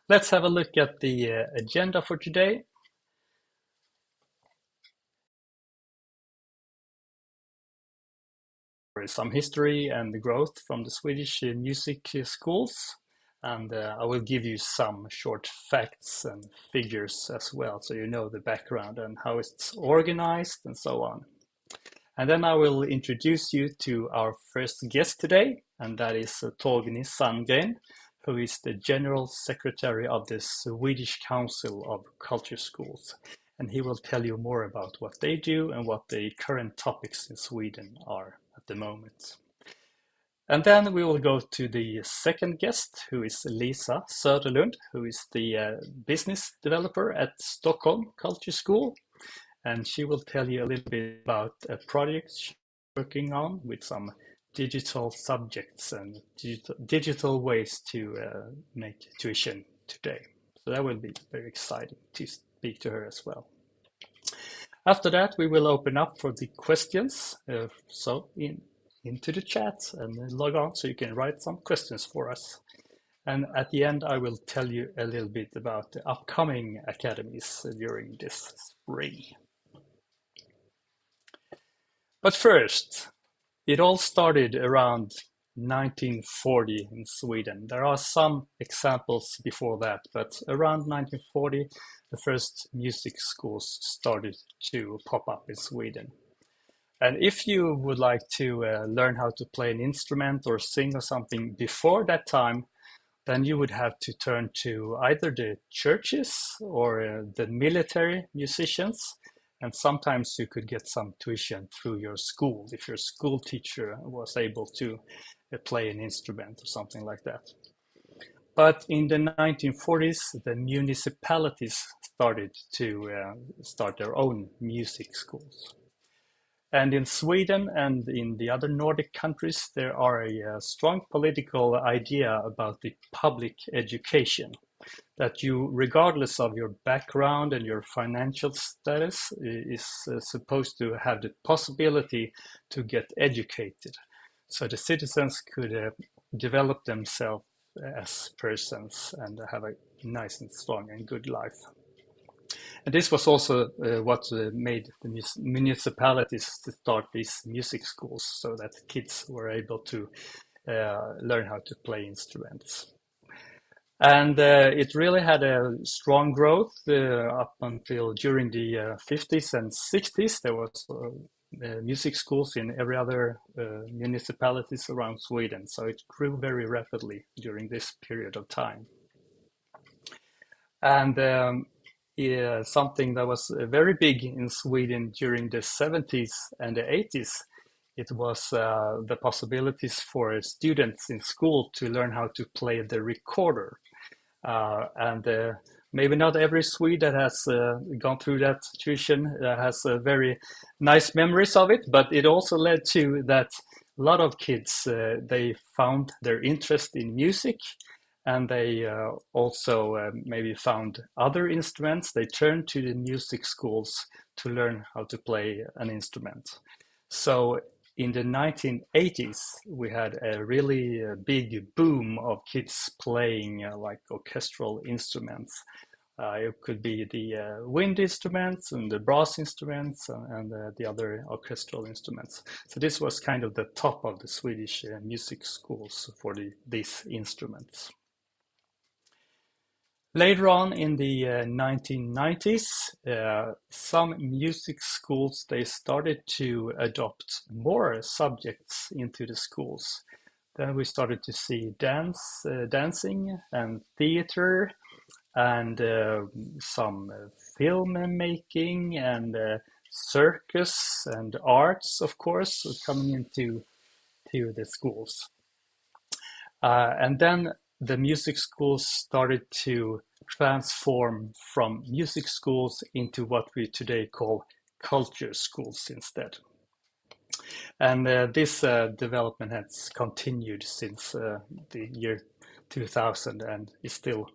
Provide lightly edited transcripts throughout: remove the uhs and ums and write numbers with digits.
Let's have a look at the agenda for today. Some history and the growth from the Swedish music schools. And I will give you some short facts and figures as well, so you know the background and how it's organized and so on. And then I will introduce you to our first guest today, and that is Torgny Sandgren, who is the General Secretary of the Swedish Council of Kulturskolan. And he will tell you more about what they do and what the current topics in Sweden are at the moment. And then we will go to the second guest, who is Lisa Söderlund, who is the business developer at Stockholm Culture School. And she will tell you a little bit about a project she's working on with some digital subjects and digital ways to make tuition today. So that will be very exciting to speak to her as well. After that, we will open up for the questions. Into the chat and log on so you can write some questions for us. And at the end, I will tell you a little bit about the upcoming academies during this spring. But first, it all started around 1940 in Sweden. There are some examples before that, but around 1940, the first music schools started to pop up in Sweden. And if you would like to learn how to play an instrument or sing or something before that time, then you would have to turn to either the churches or the military musicians. And sometimes you could get some tuition through your school if your school teacher was able to play an instrument or something like that. But in the 1940s, the municipalities started to start their own music schools. And in Sweden and in the other Nordic countries, there are a strong political idea about the public education, that you, regardless of your background and your financial status, is supposed to have the possibility to get educated. So the citizens could develop themselves as persons and have a nice and strong and good life. And this was also what made the municipalities to start these music schools, so that kids were able to learn how to play instruments. And it really had a strong growth up until during the 50s and 60s. There was music schools in every other municipalities around Sweden. So it grew very rapidly during this period of time. And something that was very big in Sweden during the 70s and the 80s, it was the possibilities for students in school to learn how to play the recorder. And maybe not every Swede that has gone through that tuition has very nice memories of it, but it also led to that a lot of kids, they found their interest in music, and they also maybe found other instruments. They turned to the music schools to learn how to play an instrument. So in the 1980s, we had a really big boom of kids playing like orchestral instruments. It could be the wind instruments and the brass instruments and the other orchestral instruments. So this was kind of the top of the Swedish music schools for these instruments. Later on in the 1990s, some music schools, they started to adopt more subjects into the schools. Then we started to see dancing and theater and some film making and circus and arts, of course, coming into the schools. And then the music schools started to transform from music schools into what we today call culture schools instead. And this development has continued since the year 2000 and is still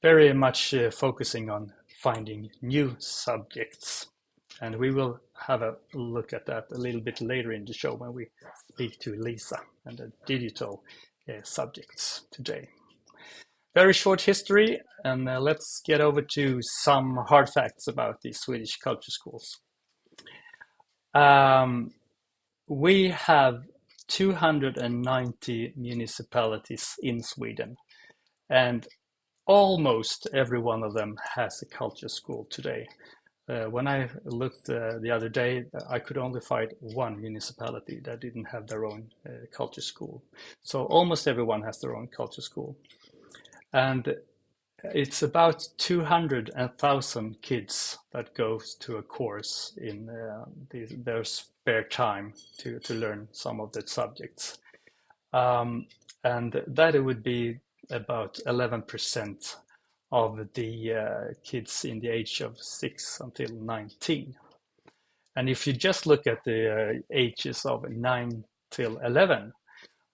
very much focusing on finding new subjects. And we will have a look at that a little bit later in the show when we speak to Lisa and the digital subjects today. very short history, and let's get over to some hard facts about the Swedish culture schools. We have 290 municipalities in Sweden, and almost every one of them has a culture school today. When I looked the other day, I could only find one municipality that didn't have their own culture school. So almost everyone has their own culture school. And it's about 200,000 kids that goes to a course in their spare time to learn some of the subjects. And that it would be about 11% of the kids in the age of 6 until 19. And if you just look at the ages of 9 till 11,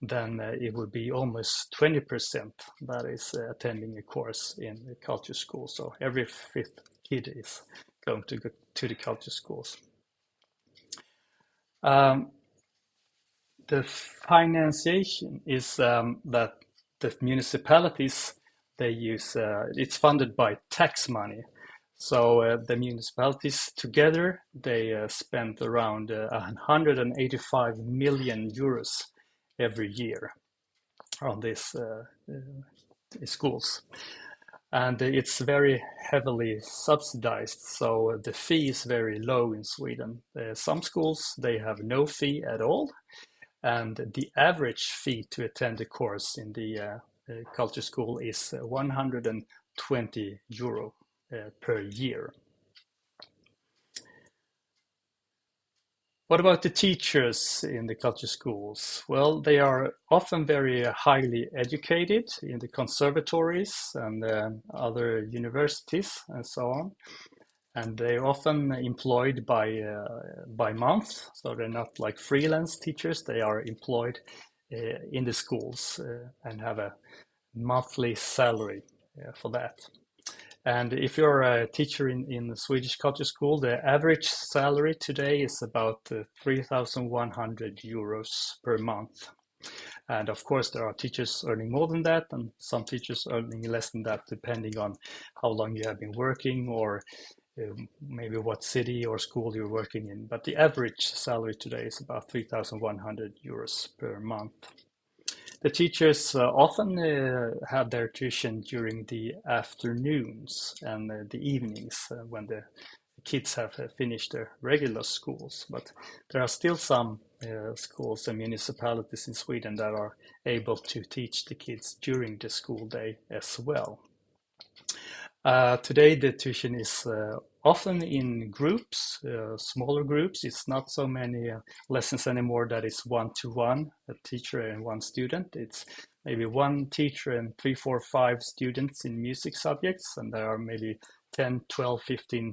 then it would be almost 20% that is attending a course in the culture school. So every fifth kid is going to go to the culture schools. The financiation is that the municipalities, they use, it's funded by tax money. So the municipalities together, they spend around 185 million euros every year on these schools. And it's very heavily subsidized, so the fee is very low in Sweden. Some schools, they have no fee at all, and the average fee to attend a course in the culture school is 120 euro per year. What about the teachers in the culture schools? Well, they are often very highly educated in the conservatories and other universities and so on. And they're often employed by month, so they're not like freelance teachers. They are employed in the schools and have a monthly salary for that. And if you're a teacher in the Swedish culture school, the average salary today is about 3,100 euros per month. And of course, there are teachers earning more than that, and some teachers earning less than that, depending on how long you have been working or maybe what city or school you're working in. But the average salary today is about 3,100 euros per month. The teachers often have their tuition during the afternoons and the evenings when the kids have finished their regular schools. But there are still some schools and municipalities in Sweden that are able to teach the kids during the school day as well. Today the tuition is often in groups, smaller groups. It's not so many lessons anymore that is one-to-one, a teacher and one student. It's maybe one teacher and 3, 4, 5 students in music subjects, and there are maybe 10, 12, 15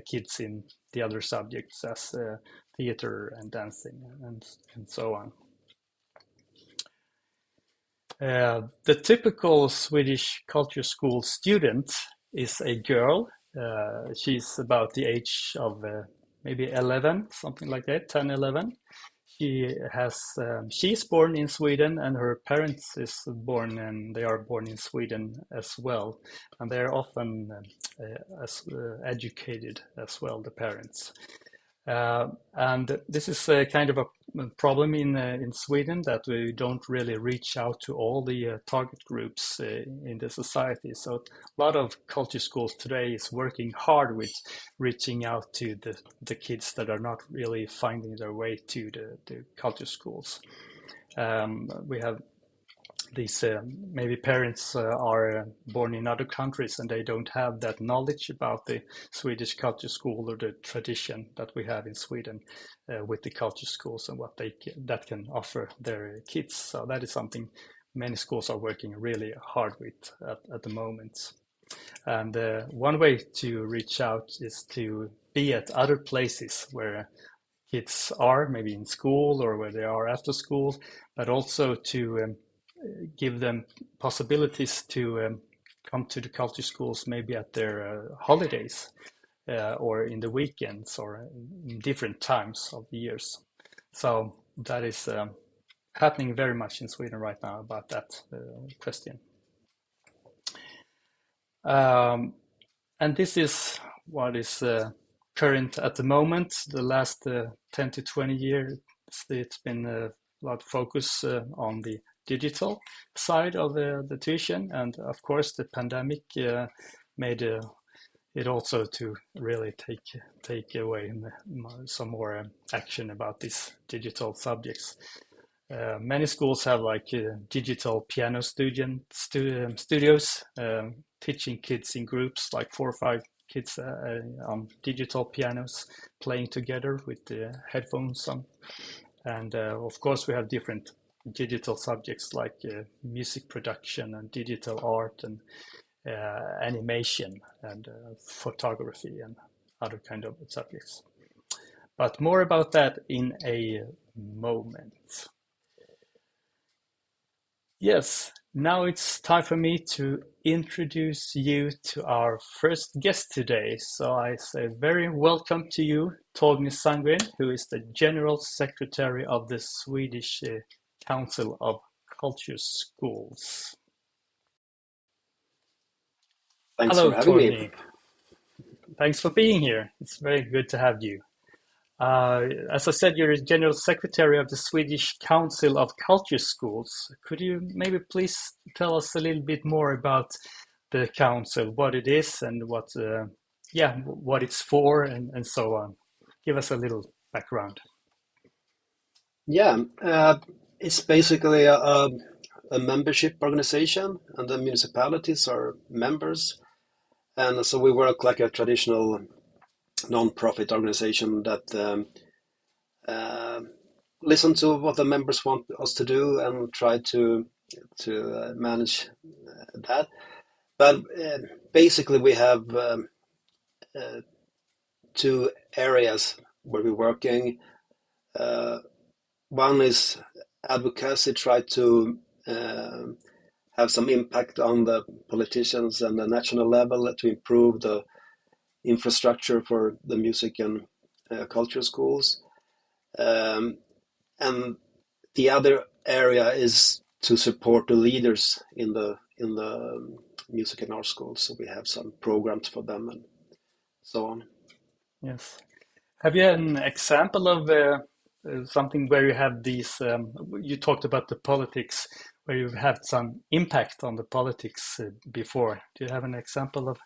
kids in the other subjects as theater and dancing and so on. The typical Swedish culture school student is a girl. She's about the age of maybe 11, something like that, 10, 11. She's born in Sweden, and her parents they are born in Sweden as well. And they're often educated as well, the parents. And this is a kind of a problem in Sweden, that we don't really reach out to all the target groups in the society. So a lot of culture schools today is working hard with reaching out to the kids that are not really finding their way to the culture schools. We have these maybe parents are born in other countries and they don't have that knowledge about the Swedish culture school or the tradition that we have in Sweden with the culture schools and what that can offer their kids. So that is something many schools are working really hard with at the moment. And one way to reach out is to be at other places where kids are, maybe in school or where they are after school, but also to give them possibilities to come to the culture schools maybe at their holidays or in the weekends or in different times of the years. So that is happening very much in Sweden right now about that question. And this is what is current at the moment. The last 10 to 20 years, it's been a lot of focus on the digital side of the tuition. And of course, the pandemic made it also to really take away some more action about these digital subjects. Many schools have like digital piano studios, teaching kids in groups, like 4 or 5 kids on digital pianos, playing together with the headphones on. And of course, we have different digital subjects like music production and digital art and animation and photography and other kind of subjects. But more about that in a moment. Yes, now it's time for me to introduce you to our first guest today. So I say very welcome to you, Torgny Sandgren, who is the General Secretary of the Swedish Council of Kulturskolan. Thanks Hello, for having me. Torgny. Thanks for being here. It's very good to have you. As I said, you're a General Secretary of the Swedish Council of Kulturskolan. Could you maybe please tell us a little bit more about the council, what it is, and what it's for, and so on? Give us a little background. Yeah, it's basically a membership organization, and the municipalities are members. And so we work like a traditional non-profit organization that listen to what the members want us to do and try to manage that. But basically, we have uh, 2 areas where we're working. One is advocacy, try to have some impact on the politicians and the national level to improve the infrastructure for the music and culture schools. And the other area is to support the leaders in the music and art schools. So we have some programs for them and so on. Yes. Have you an example of something where you have these, you talked about the politics, where you've had some impact on the politics before. Do you have an example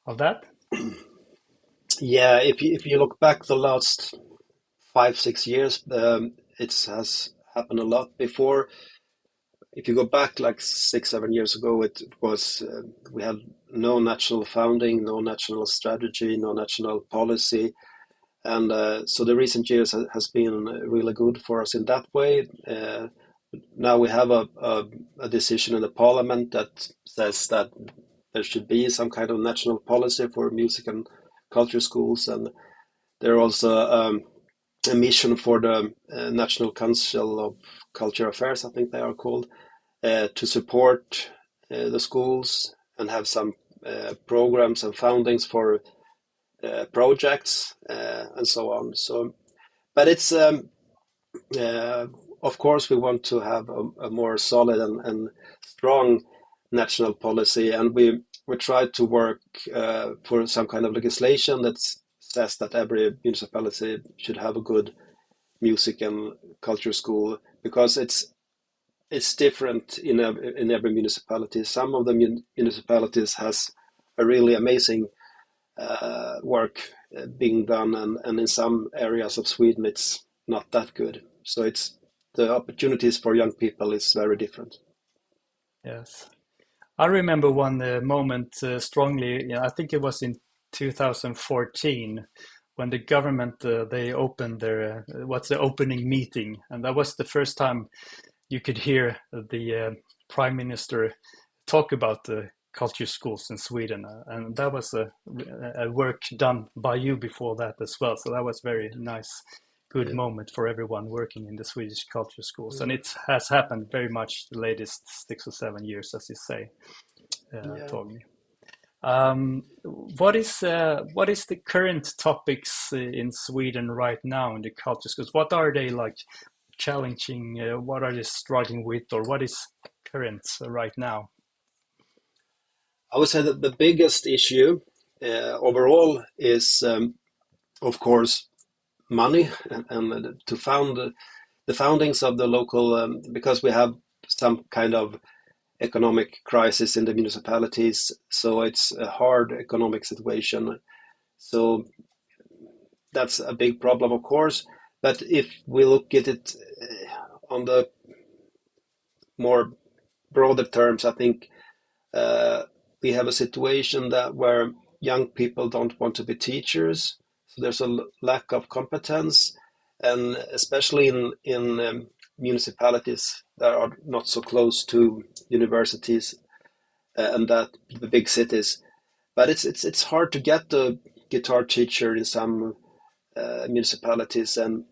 of that? Yeah, if you look back the last 5 6 years, it has happened a lot. Before, if you go back like 6 7 years ago, it was we had no national founding, no national strategy, no national policy, and so the recent years has been really good for us in that way. Now we have a decision in the parliament that says that there should be some kind of national policy for music and culture schools, and there are also a mission for the National Council of Culture Affairs, I think they are called, to support the schools and have some programs and foundings for projects and so on. So, but it's of course we want to have a more solid and strong national policy, and we try to work for some kind of legislation that says that every municipality should have a good music and culture school, because it's different in every municipality. Some of the municipalities has a really amazing work being done, and in some areas of Sweden it's not that good. So it's the opportunities for young people is very different. Yes. I remember one moment strongly. I think it was in 2014 when the government they opened their what's the opening meeting, and that was the first time you could hear the prime minister talk about the culture schools in Sweden, and that was a work done by you before that as well. So that was very nice, good Yeah. moment for everyone working in the Swedish culture schools, and it has happened very much the latest 6 or 7 years, as you say, Yeah. Torgny. What is the current topics in Sweden right now in the culture schools? What are they like challenging? What are they struggling with, or what is current right now? I would say that the biggest issue overall is, of course, money and to found the foundings of the local, because we have some kind of economic crisis in the municipalities, so it's a hard economic situation. So that's a big problem, of course. But if we look at it on the more broader terms, I think we have a situation that where young people don't want to be teachers, so there's a lack of competence, and especially in municipalities that are not so close to universities and that the big cities. But it's hard to get the guitar teacher in some municipalities, and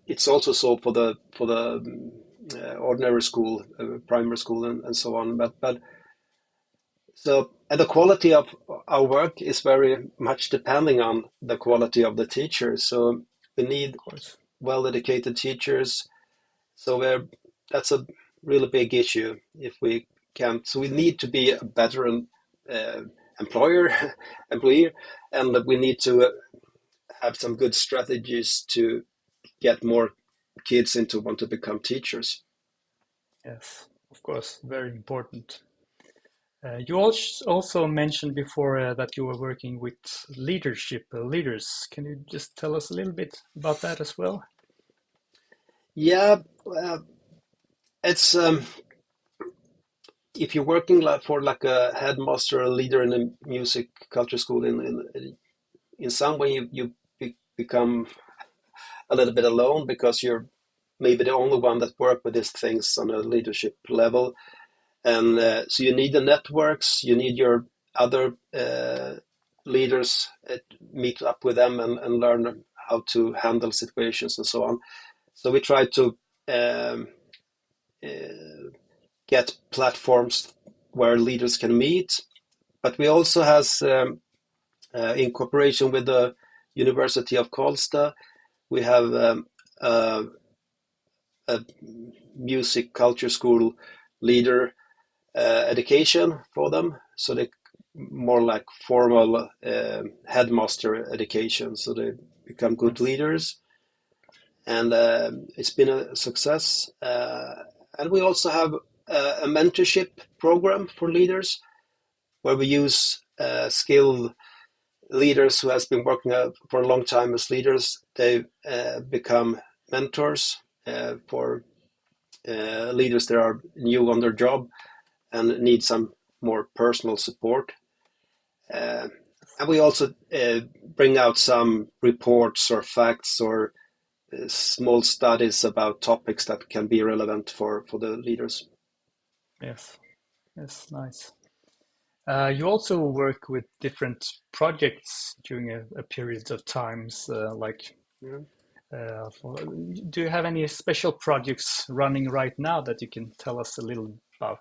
it's also so for the ordinary school, primary school, and so on. But so, and the quality of our work is very much depending on the quality of the teachers. So we need Of course. well-educated teachers. So that's a really big issue if we can't. So we need to be a better employer, employer, and we need to have some good strategies to get more kids into want to become teachers. Yes, of course, very important. You also mentioned before that you were working with leadership leaders. Can you just tell us a little bit about that as well? Yeah, it's if you're working like for like a headmaster or a leader in a music culture school, in some way you become a little bit alone because you're maybe the only one that work with these things on a leadership level, and so you need the networks, you need your other leaders, meet up with them and learn how to handle situations and so on. So we try to um, uh, get platforms where leaders can meet, but we also has in cooperation with the University of Karlstad, we have a music culture school leader education for them. So they more like formal headmaster education. So they become good Yes. leaders, and it's been a success. And we also have a mentorship program for leaders where we use skilled leaders who has been working for a long time as leaders. They become mentors for leaders that are new on their job and need some more personal support. Uh, and we also bring out some reports or facts or small studies about topics that can be relevant for the leaders. Yes. Yes. Nice. You also work with different projects during a period of times, like Yeah. do you have any special projects running right now that you can tell us a little about?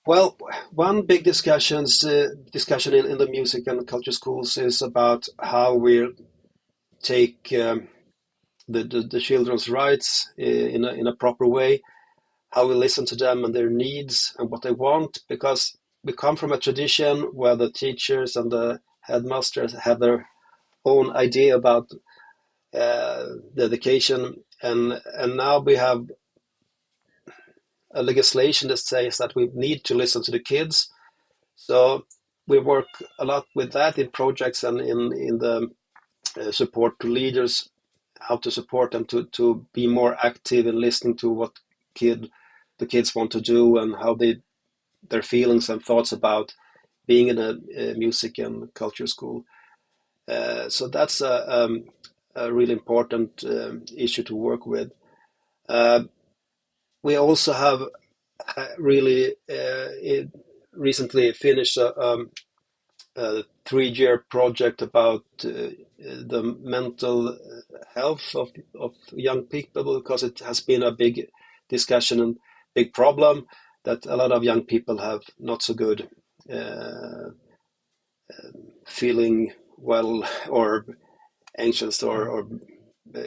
Well, one big discussion in the music and culture schools is about how we take the children's rights in a proper way, how we listen to them and their needs and what they want, because we come from a tradition where the teachers and the headmasters have their own idea about the education, and now we have a legislation that says that we need to listen to the kids. So we work a lot with that in projects and in the support to leaders, how to support them to be more active in listening to what the kids want to do and how their feelings and thoughts about being in a music and culture school. So that's a really important issue to work with. Uh, we also have really recently finished a 3-year project about the mental health of young people, because it has been a big discussion and big problem that a lot of young people have not so good uh, feeling well or anxious or uh,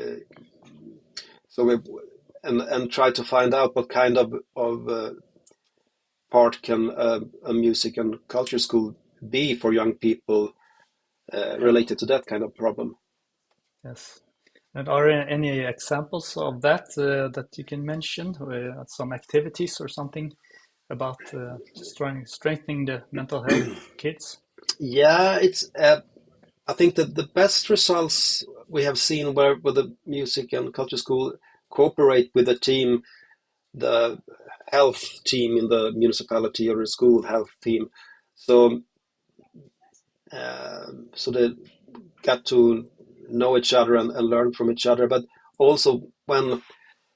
so we and try to find out what kind of part can a music and culture school be for young people related to that kind of problem? Yes. And are there any examples of that that you can mention? Some activities or something about strengthening the mental health of kids? Yeah, it's. I think that the best results we have seen where the music and culture school cooperate with the team, the health team in the municipality or the school health team. So, so they got to know each other and learn from each other. But also when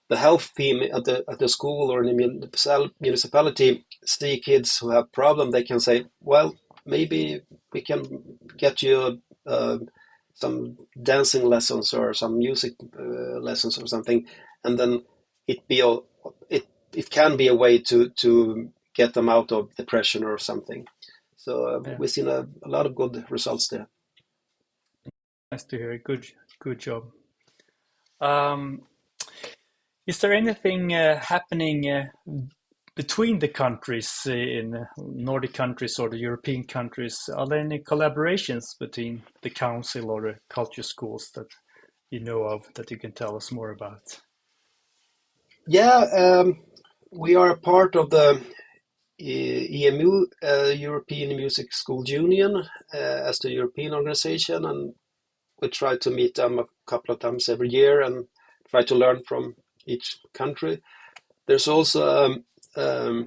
the health team at the school or in the municipality see kids who have problem, they can say, well, maybe we can get you some dancing lessons or some music lessons or something, and then it it can be a way to get them out of depression or something. So Yeah, we've seen a lot of good results there. nice to hear. Good job. Um, is there anything happening between the countries in Nordic countries or the European countries? Are there any collaborations between the council or the culture schools that you know of that you can tell us more about? Yeah, we are a part of the EMU, European Music School Union, as the European organization, and we try to meet them a couple of times every year and try to learn from each country. There's also a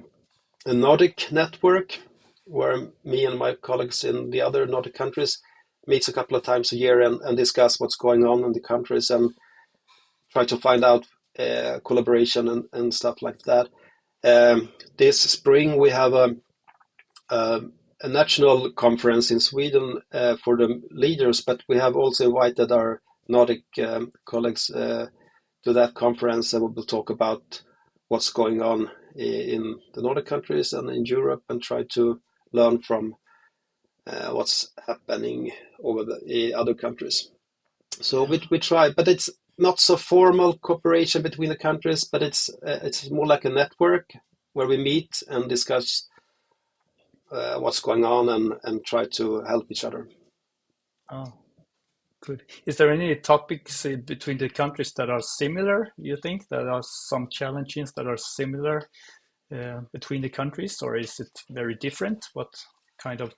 Nordic network where me and my colleagues in the other Nordic countries meets a couple of times a year and discuss what's going on in the countries and try to find out collaboration and stuff like that. This spring we have a, a national conference in Sweden for the leaders, but we have also invited our Nordic colleagues to that conference, and we will talk about what's going on in the Nordic countries and in Europe, and try to learn from what's happening over the other countries. So we try, but it's not so formal cooperation between the countries, but it's more like a network where we meet and discuss what's going on and try to help each other. Oh, good. Is there any topics between the countries that are similar, you think? There are some challenges that are similar between the countries, or is it very different? What kind of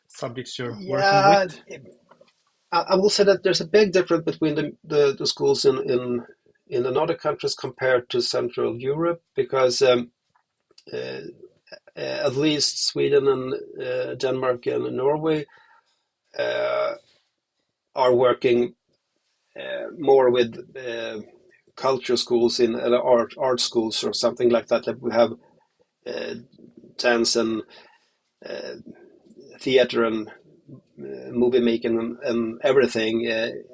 subjects you're working with? Yeah, I will say that there's a big difference between the schools in the Nordic countries compared to Central Europe, because at least Sweden and Denmark and Norway uh, are working more with culture schools in art schools or something like that. That we have dance and uh, theater and movie making and everything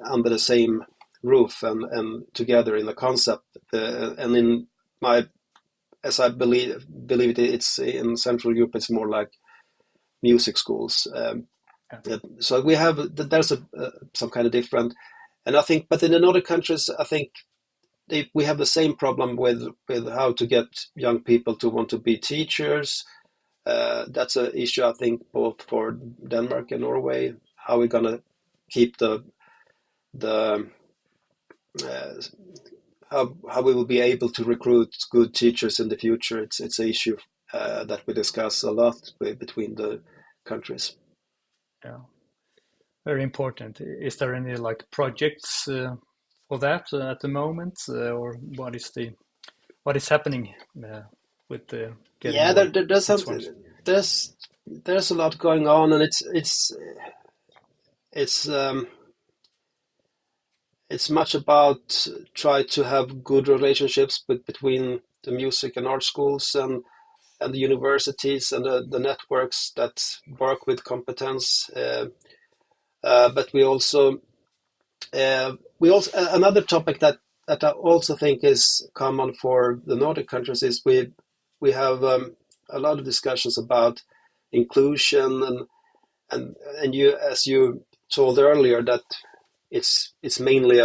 under the same roof and together in the concept. And in my, as I believe it's in Central Europe, it's more like music schools. So we have there's some kind of different, and I think, but in the Nordic countries, I think we have the same problem with how to get young people to want to be teachers. That's an issue, I think, both for Denmark and Norway. How we're gonna keep the uh, how we will be able to recruit good teachers in the future. It's an issue that we discuss a lot between the countries. Yeah, very important. Is there any like projects for that at the moment, or what is happening with getting Yeah, more there's kids something ones? there's a lot going on, and it's it's much about try to have good relationships between the music and art schools and the universities and the networks that work with competence. But we also another topic that I also think is common for the Nordic countries is we have a lot of discussions about inclusion and you, as you told earlier, that it's mainly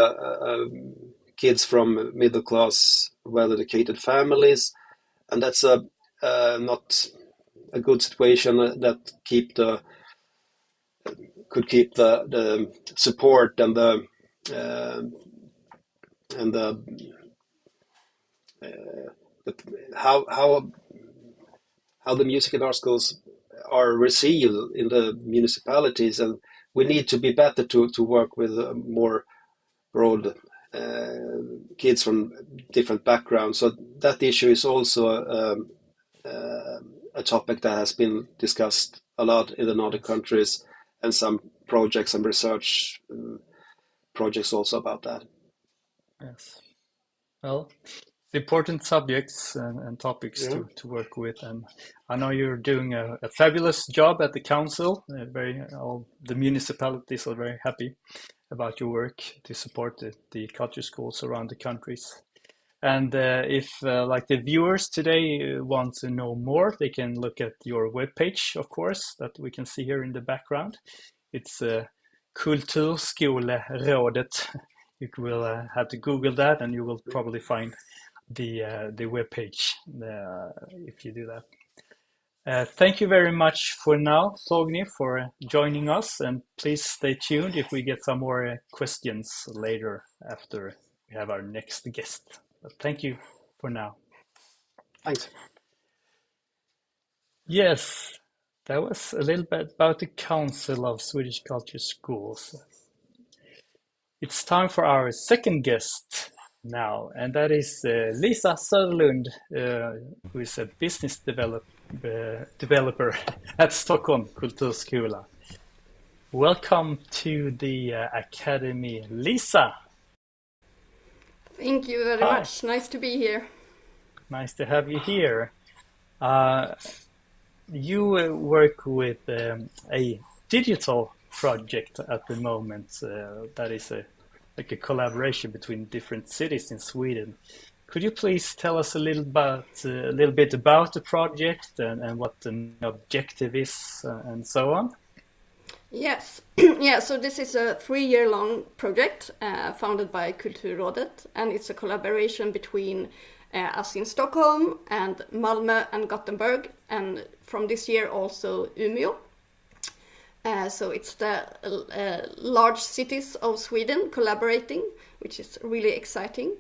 kids from middle class, well educated families, and that's not a good situation that could keep the support and the how the music and art schools are received in the municipalities, and we need to be better to work with more broad kids from different backgrounds. So that issue is also a topic that has been discussed a lot in the Nordic countries, and some projects and research projects also about that. Yes. Well, it's important subjects and topics to work with, and I know you're doing a fabulous job at the council. All the municipalities are very happy about your work to support the culture schools around the countries. And if like the viewers today want to know more, they can look at your webpage, of course, that we can see here in the background. It's Kulturskolerådet. You will have to Google that, and you will probably find the webpage if you do that. Thank you very much for now, Torgny, for joining us, and please stay tuned if we get some more questions later after we have our next guest. But thank you for now. Thanks. Yes, that was a little bit about the Council of Swedish Culture Schools. It's time for our second guest now, and that is Lisa Söderlund, who is a business developer at Stockholm Kulturskolan. Welcome to the Academy, Lisa. Thank you very much. Nice to be here. Nice to have you here. You work with a digital project at the moment that is like a collaboration between different cities in Sweden. Could you please tell us a little bit about the project and what the objective is and so on? Yes. Yeah, so this is a 3-year-long project founded by Kulturrådet, and it's a collaboration between us in Stockholm and Malmö and Gothenburg, and from this year also Umeå. So it's the large cities of Sweden collaborating, which is really exciting.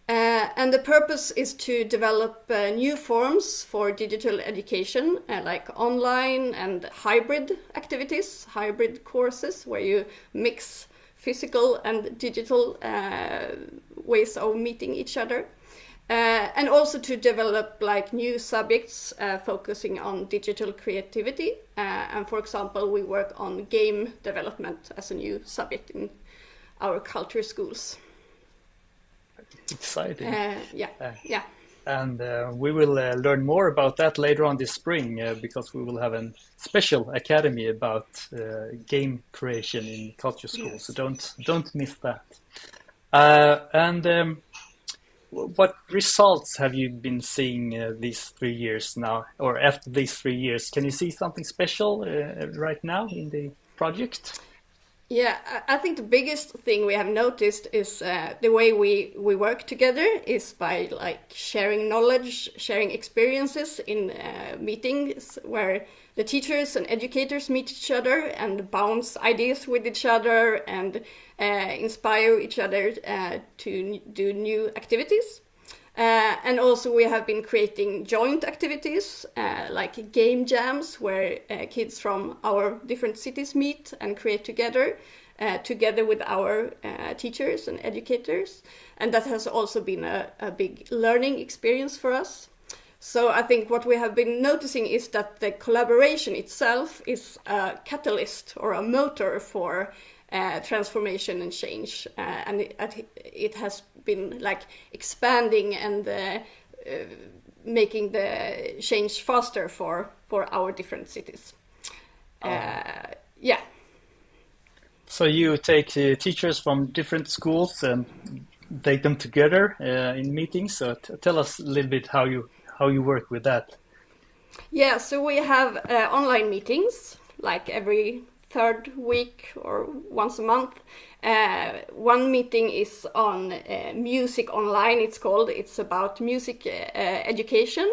And the purpose is to develop new forms for digital education, like online and hybrid activities, hybrid courses, where you mix physical and digital ways of meeting each other. And also to develop like new subjects focusing on digital creativity. And for example, we work on game development as a new subject in our culture schools. Exciting. Yeah. And we will learn more about that later on this spring because we will have a special academy about game creation in culture schools. So don't miss that. What results have you been seeing these 3 years now, or after these 3 years? Can you see something special right now in the project? Yeah, I think the biggest thing we have noticed is the way we work together is by like sharing knowledge, sharing experiences in meetings where the teachers and educators meet each other and bounce ideas with each other and inspire each other to do new activities. And also we have been creating joint activities like game jams where kids from our different cities meet and create together with our teachers and educators. And that has also been a big learning experience for us. So I think what we have been noticing is that the collaboration itself is a catalyst or a motor for transformation and change, and it has been like expanding and making the change faster for our different cities. Yeah. So you take teachers from different schools and take them together in meetings. So tell us a little bit how you work with that. Yeah, so we have online meetings like every third week or once a month. One meeting is on music online, it's called. It's about music education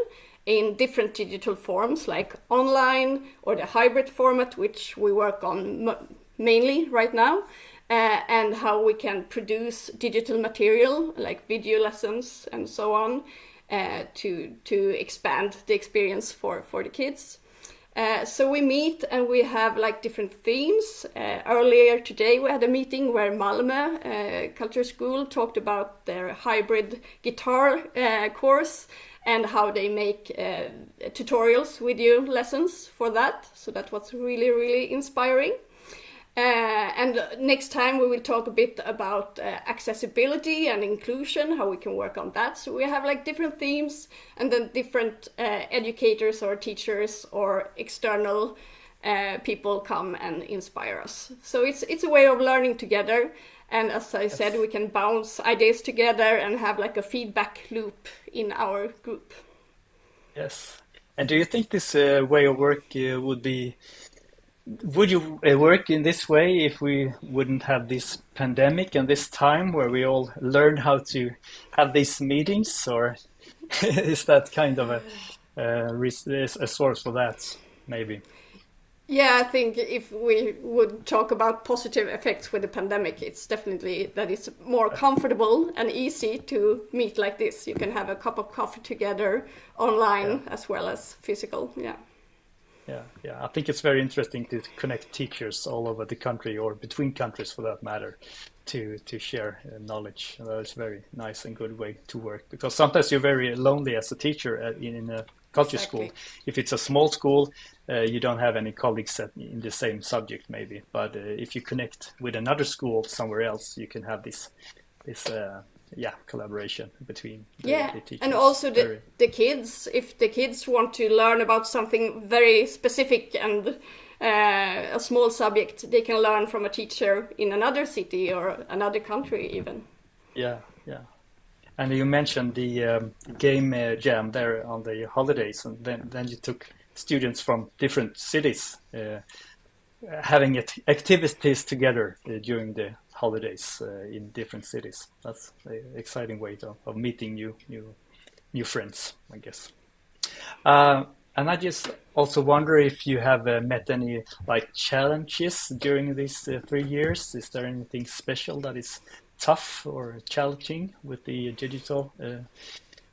in different digital forms like online or the hybrid format, which we work on mainly right now, and how we can produce digital material like video lessons and so on to expand the experience for the kids. So we meet and we have like different themes. Earlier today we had a meeting where Malmö Kulturskolan talked about their hybrid guitar course and how they make tutorials, video lessons for that. So that was really, really inspiring. And next time we will talk a bit about accessibility and inclusion, how we can work on that. So we have like different themes, and then different educators or teachers or external people come and inspire us. So it's a way of learning together. And as I said, we can bounce ideas together and have like a feedback loop in our group. Yes. And do you think this way of work would you work in this way if we wouldn't have this pandemic and this time where we all learn how to have these meetings, or is that kind of a source for that, maybe? Yeah, I think if we would talk about positive effects with the pandemic, it's definitely that it's more comfortable and easy to meet like this. You can have a cup of coffee together online as well as physical, Yeah. I think it's very interesting to connect teachers all over the country, or between countries for that matter, to share knowledge. That's a very nice and good way to work, because sometimes you're very lonely as a teacher in a culture school. If it's a small school, you don't have any colleagues in the same subject maybe. But if you connect with another school somewhere else, you can have this collaboration between the teachers. And also the kids, if the kids want to learn about something very specific and a small subject, they can learn from a teacher in another city or another country even. Yeah. And you mentioned the game jam there on the holidays, and then you took students from different cities having activities together during the holidays in different cities. That's an exciting way of meeting new friends, I guess. And I just also wonder if you have met any like challenges during these 3 years. Is there anything special that is tough or challenging with the digital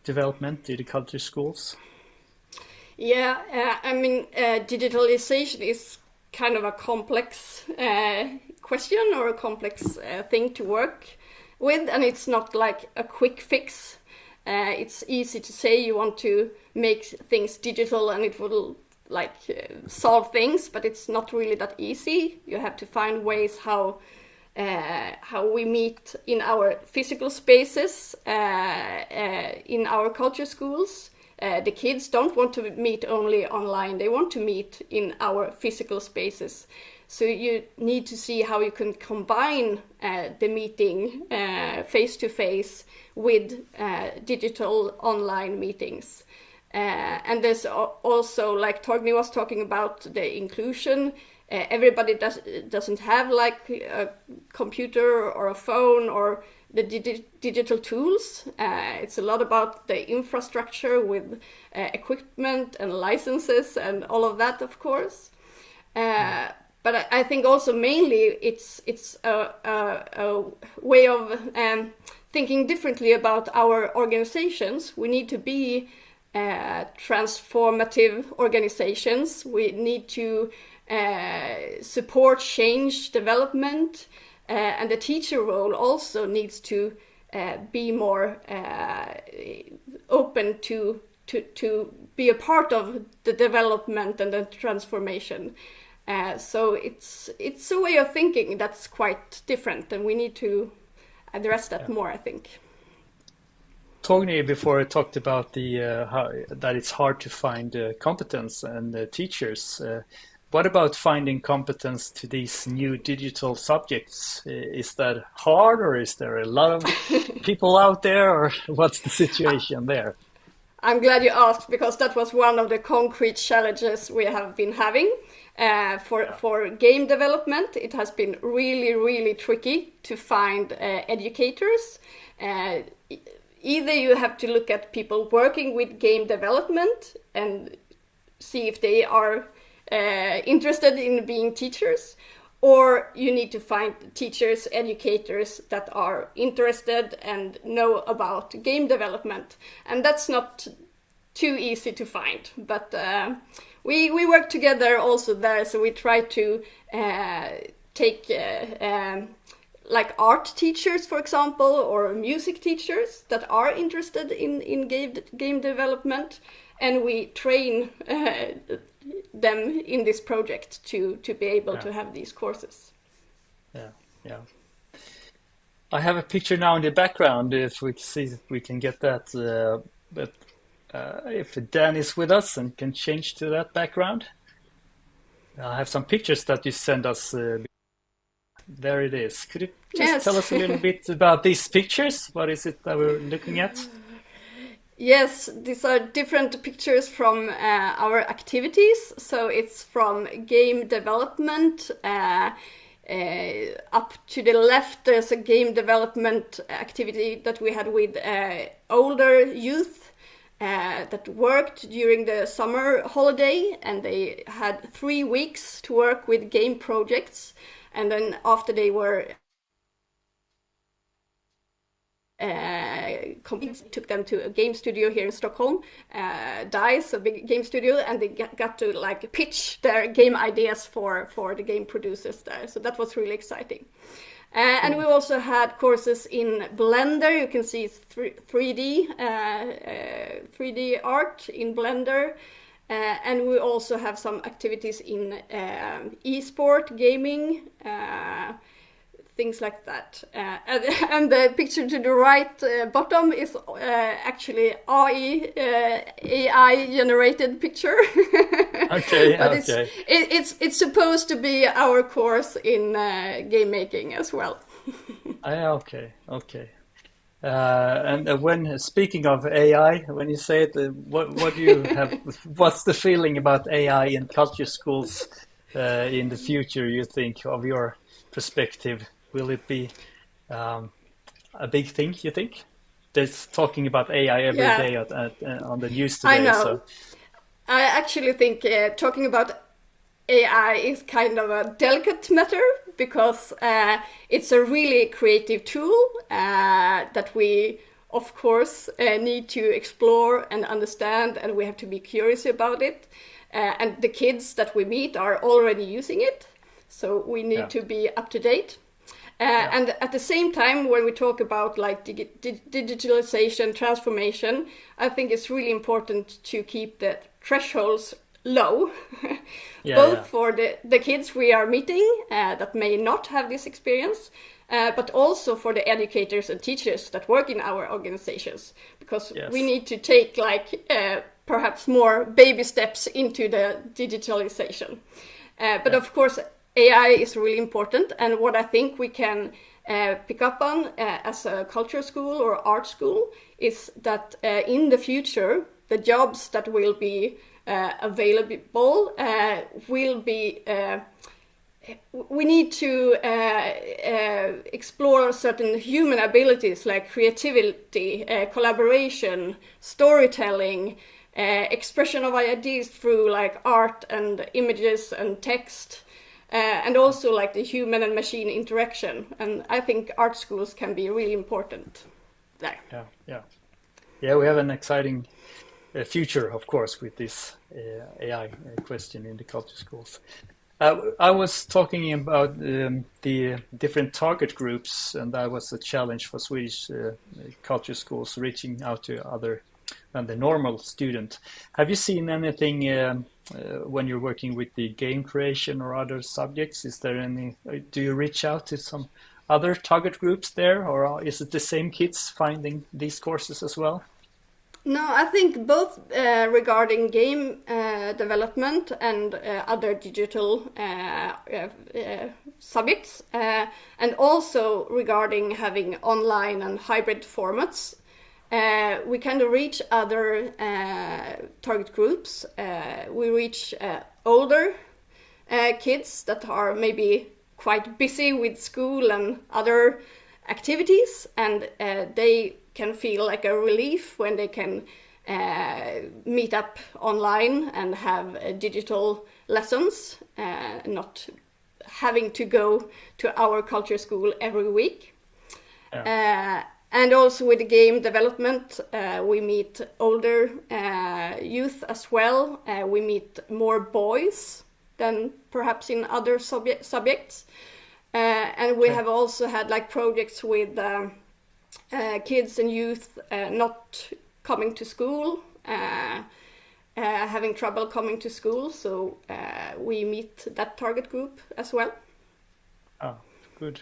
development in the culture schools? Yeah, I mean, digitalization is kind of a complex question or a complex thing to work with, and it's not like a quick fix. It's easy to say you want to make things digital and it will solve things, but it's not really that easy. You have to find ways how we meet in our physical spaces, in our culture schools. The kids don't want to meet only online, they want to meet in our physical spaces. So you need to see how you can combine the meeting face-to-face with digital online meetings. And there's also, like Torgny was talking about, the inclusion. Everybody doesn't have like a computer or a phone or the digital tools. It's a lot about the infrastructure with equipment and licenses and all of that, of course. But I think also mainly it's a way of thinking differently about our organizations. We need to be transformative organizations. We need to support change, development, and the teacher role also needs to be more open to be a part of the development and the transformation. So it's a way of thinking that's quite different, and we need to address that more, I think. Torgny before talked about that it's hard to find competence and teachers. What about finding competence to these new digital subjects? Is that hard, or is there a lot of people out there, or what's the situation there? I'm glad you asked, because that was one of the concrete challenges we have been having. For game development, it has been really, really tricky to find educators. either you have to look at people working with game development and see if they are interested in being teachers, or you need to find teachers, educators that are interested and know about game development. And that's not too easy to find, but we work together also there. So we try to take like art teachers, for example, or music teachers that are interested in game development, and we train them in this project to be able to have these courses. Yeah. I have a picture now in the background, if we see if we can get that, but if Dan is with us and can change to that background. I have some pictures that you sent us. There it is. Could you just tell us a little bit about these pictures? What is it that we're looking at? Yes, these are different pictures from our activities. So it's from game development. Up to the left, there's a game development activity that we had with older youth that worked during the summer holiday, and they had 3 weeks to work with game projects. And then after they were took them to a game studio here in Stockholm, DICE, a big game studio, and they got to like pitch their game ideas for the game producers there. So that was really exciting. And we also had courses in Blender. You can see 3D art in Blender. And we also have some activities in e-sport gaming, things like that. And the picture to the right bottom is actually AI generated picture. Okay, but okay. It's supposed to be our course in game making as well. Okay. And when speaking of AI, when you say it, what do you have? What's the feeling about AI in culture schools in the future? You think, of your perspective, will it be a big thing? You think? There's talking about AI every day on the news today. I know. So. I actually think talking about AI is kind of a delicate matter, because it's a really creative tool that we, of course, need to explore and understand, and we have to be curious about it. And the kids that we meet are already using it, so we need to be up to date. And at the same time, when we talk about like digitalization, transformation, I think it's really important to keep the thresholds low, both for the kids we are meeting that may not have this experience, but also for the educators and teachers that work in our organizations, because we need to take like perhaps more baby steps into the digitalization. But of course, AI is really important, and what I think we can pick up on as a culture school or art school is that in the future, the jobs that will be available will be we need to explore certain human abilities like creativity, collaboration, storytelling, expression of ideas through like art and images and text, and also like the human and machine interaction. And I think art schools can be really important there. Yeah, we have an exciting future, of course, with this AI question in the culture schools. I was talking about the different target groups, and that was a challenge for Swedish culture schools, reaching out to other than the normal student. Have you seen anything when you're working with the game creation or other subjects? Is there any? Do you reach out to some other target groups there, or is it the same kids finding these courses as well? No, I think both regarding game development and other digital subjects, and also regarding having online and hybrid formats. We kind of reach other target groups. We reach older kids that are maybe quite busy with school and other activities, and they can feel like a relief when they can meet up online and have digital lessons, not having to go to our culture school every week. And also with the game development, we meet older youth as well. We meet more boys than perhaps in other subjects. And we have also had like projects with kids and youth not coming to school, having trouble coming to school. So we meet that target group as well. Oh, good.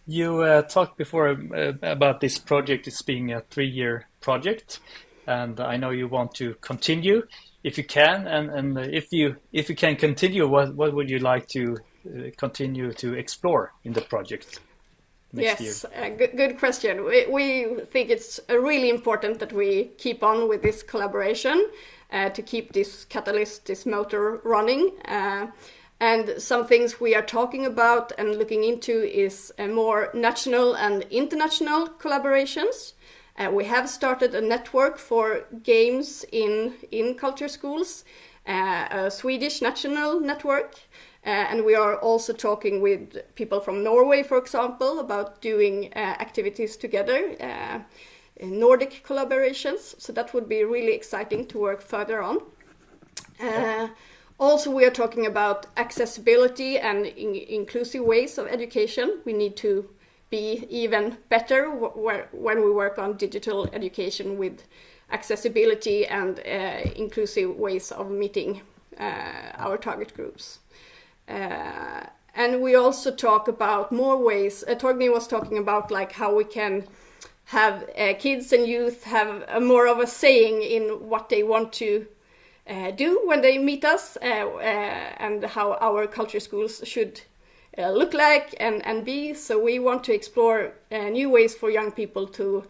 You talked before about this project as being a 3-year project, and I know you want to continue if you can. And if you can continue, what would you like to continue to explore in the project next year? Yes, good question. We think it's really important that we keep on with this collaboration to keep this catalyst, this motor running. And some things we are talking about and looking into is more national and international collaborations. We have started a network for games in culture schools, a Swedish national network. And we are also talking with people from Norway, for example, about doing activities together, Nordic collaborations. So that would be really exciting to work further on. Also, we are talking about accessibility and inclusive ways of education. We need to be even better when we work on digital education with accessibility and inclusive ways of meeting our target groups. And we also talk about more ways. Torgny was talking about like how we can have kids and youth have more of a saying in what they want to do when they meet us, and how our culture schools should look like and be. So we want to explore new ways for young people to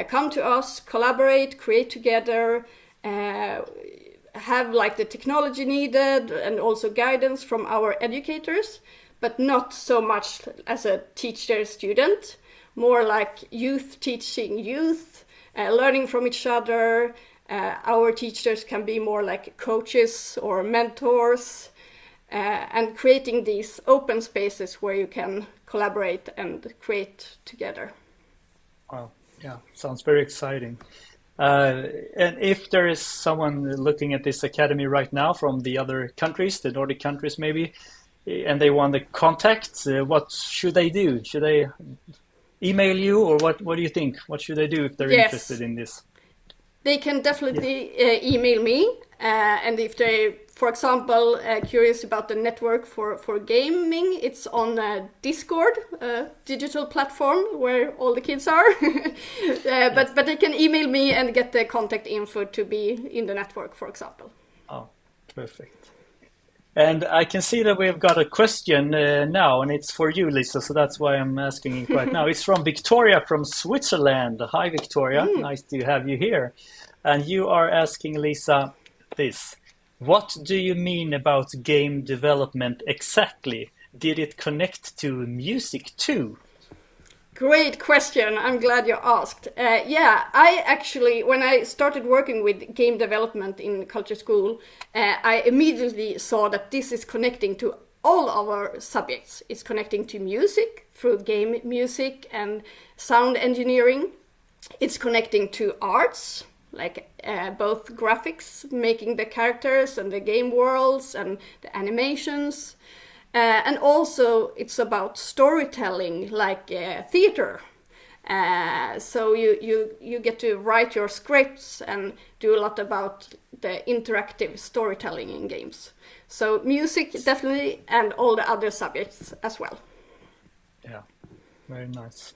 come to us, collaborate, create together, have like the technology needed and also guidance from our educators, but not so much as a teacher-student, more like youth teaching youth, learning from each other. Our teachers can be more like coaches or mentors, and creating these open spaces where you can collaborate and create together. Wow, yeah, sounds very exciting. And if there is someone looking at this academy right now from the other countries, the Nordic countries maybe, and they want to contact, what should they do? Should they email you, or what do you think? What should they do if they're interested in this? They can definitely email me, and if they, for example, curious about the network for gaming, it's on Discord, a digital platform where all the kids are. But they can email me and get the contact info to be in the network, for example. Oh, perfect. And I can see that we've got a question now, and it's for you, Lisa, so that's why I'm asking it right now. It's from Victoria from Switzerland. Hi, Victoria. Nice to have you here. And you are asking Lisa this. What do you mean about game development exactly? Did it connect to music too? Great question. I'm glad you asked. I actually, when I started working with game development in culture school, I immediately saw that this is connecting to all our subjects. It's connecting to music through game music and sound engineering. It's connecting to arts, like both graphics, making the characters and the game worlds and the animations. And also it's about storytelling, like theater. So you get to write your scripts and do a lot about the interactive storytelling in games. So music definitely, and all the other subjects as well. Yeah, very nice.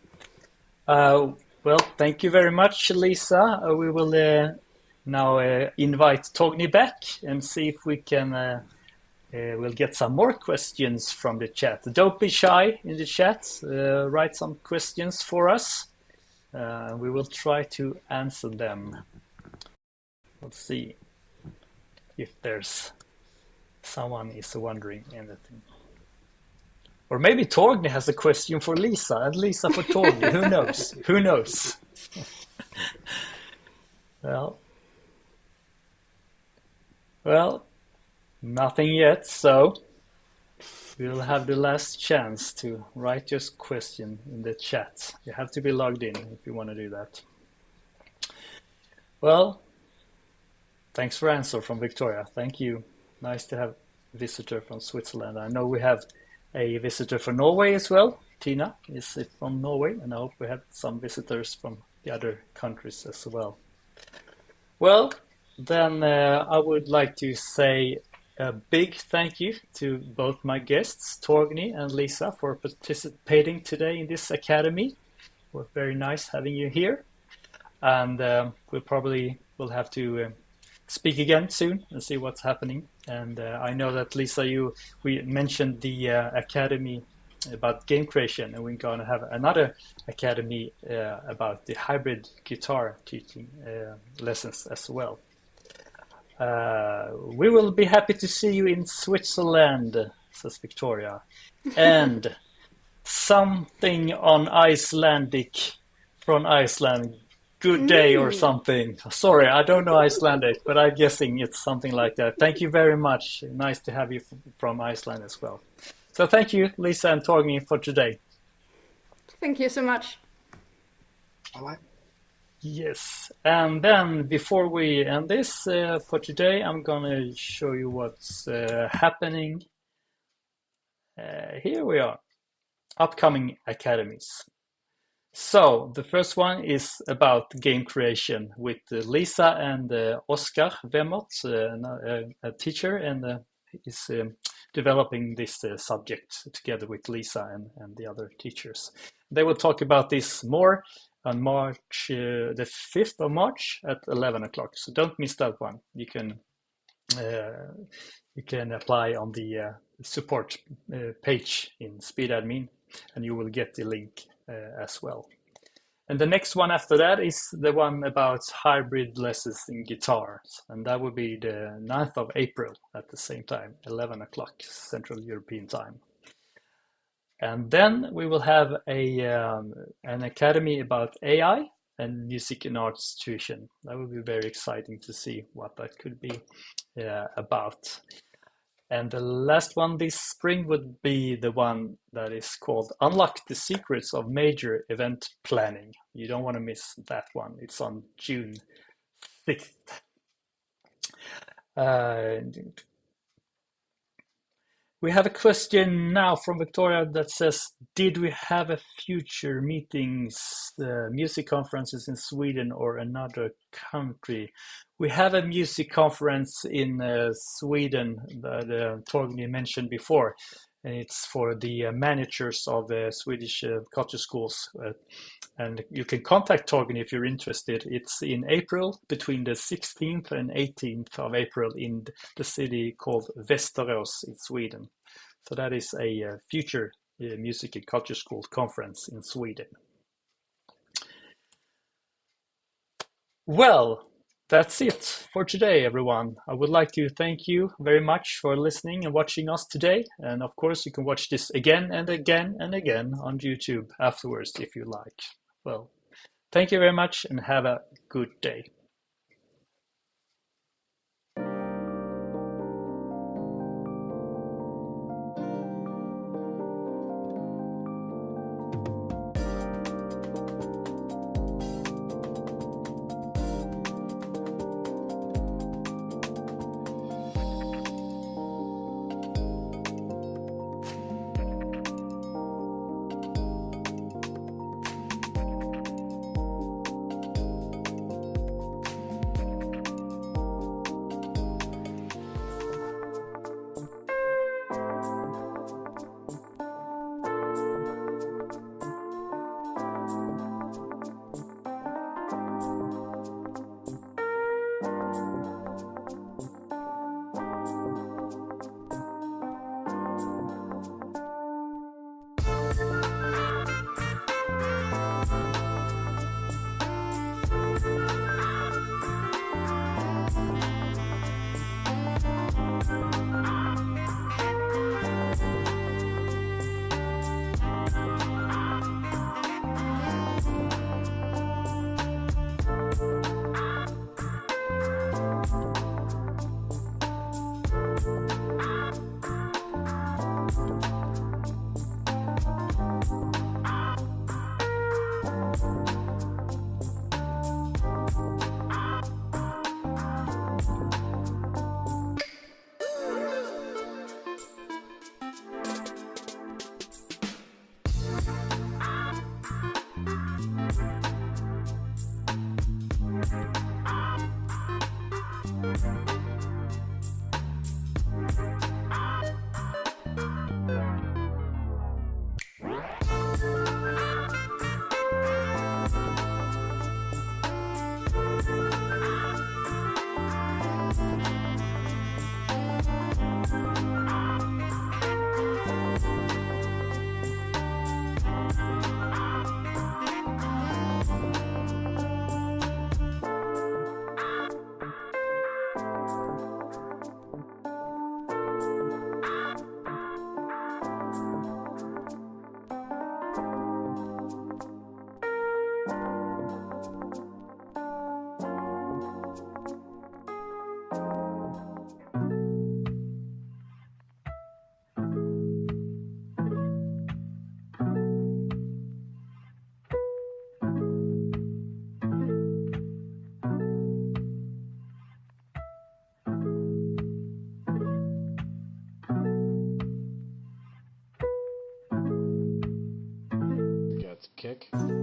Well, thank you very much, Lisa. We will now invite Torgny back and see if we can we'll get some more questions from the chat. Don't be shy in the chat. Write some questions for us. We will try to answer them. Let's see if there's someone is wondering anything. Or maybe Torgny has a question for Lisa and Lisa for Torgny. Who knows? Who knows? Well, nothing yet, so we'll have the last chance to write your question in the chat. You have to be logged in if you want to do that. Well, thanks for answer from Victoria. Thank you. Nice to have a visitor from Switzerland. I know we have a visitor from Norway as well. Tina is from Norway, and I hope we have some visitors from the other countries as well. Well, then I would like to say a big thank you to both my guests, Torgny and Lisa, for participating today in this academy. It was very nice having you here. And we probably will have to speak again soon and see what's happening. And I know that Lisa, we mentioned the academy about game creation, and we're going to have another academy about the hybrid guitar teaching lessons as well. We will be happy to see you in Switzerland, says Victoria, and something on Icelandic from Iceland. Good day or something. Sorry, I don't know Icelandic, but I'm guessing it's something like that. Thank you very much. Nice to have you from Iceland as well. So thank you, Lisa and Torgny, for today. Thank you so much. Bye-bye. Yes, and then before we end this for today, I'm going to show you what's happening. Here we are, upcoming academies. So the first one is about game creation with Lisa and Oscar Wemert, a teacher, and is developing this subject together with Lisa and the other teachers. They will talk about this more on March, the 5th of March at 11 o'clock. So don't miss that one. You can apply on the support page in SpeedAdmin, and you will get the link as well. And the next one after that is the one about hybrid lessons in guitars, and that will be the 9th of April at the same time, 11 o'clock Central European time. And then we will have an academy about AI and music and arts tuition. That will be very exciting to see what that could be about. And the last one this spring would be the one that is called Unlock the Secrets of Major Event Planning. You don't want to miss that one. It's on June 6th. We have a question now from Victoria that says, did we have a future meetings, music conferences in Sweden or another country? We have a music conference in Sweden that Torgny mentioned before. And it's for the managers of the Swedish Culturskolan. And you can contact Torgny if you're interested. It's in April, between the 16th and 18th of April in the city called Västerås in Sweden. So that is a future music and culture school conference in Sweden. Well, that's it for today, everyone. I would like to thank you very much for listening and watching us today. And of course, you can watch this again and again and again on YouTube afterwards if you like. Well, thank you very much and have a good day. kick.